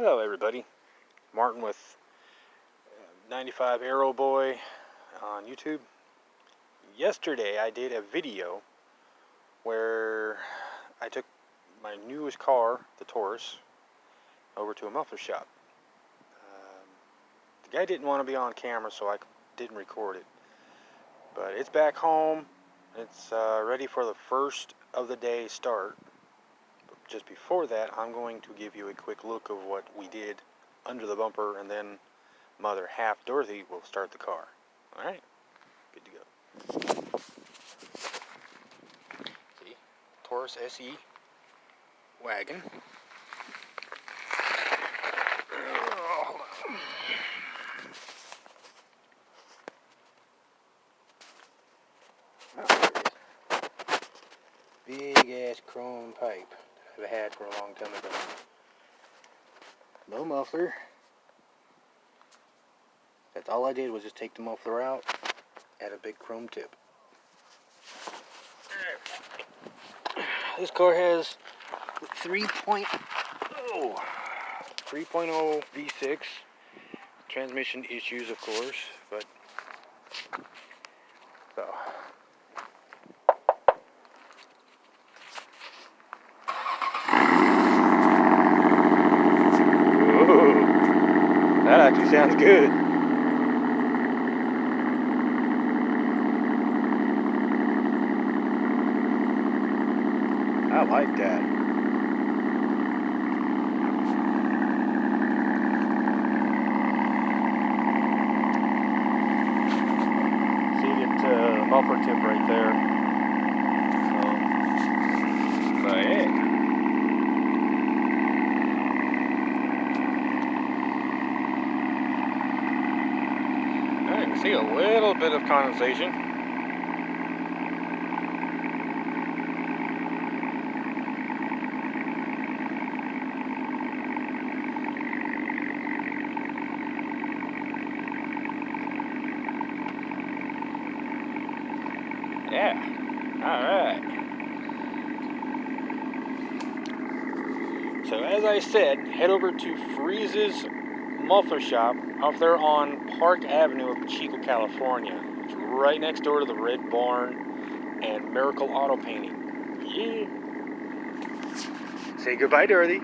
Hello everybody, Martin with 95 Arrow Boy on YouTube. Yesterday I did a video where I took my newest car, the Taurus, over to a muffler shop. The guy didn't want to be on camera, so I didn't record it. But it's back home, it's ready for the first of the day start. Just before that, I'm going to give you a quick look of what we did under the bumper, and then Mother Half Dorothy will start the car. Alright, good to go. See, Taurus SE wagon. Hold on. Oh, there it is. Big ass chrome pipe. I've had for a long time ago. No muffler. That's all I did, was just take the muffler out, add a big chrome tip. This car has 3.0 V6. Transmission issues, of course, but so. That actually sounds good. I like that. See that muffler tip right there. So yeah. I can see a little bit of condensation. Yeah, alright. So as I said, head over to Freeze's muffler shop off there on Park Avenue of Chico, California. It's right next door to the Red Barn and Miracle Auto Painting. Yeah. Say goodbye, Dorothy.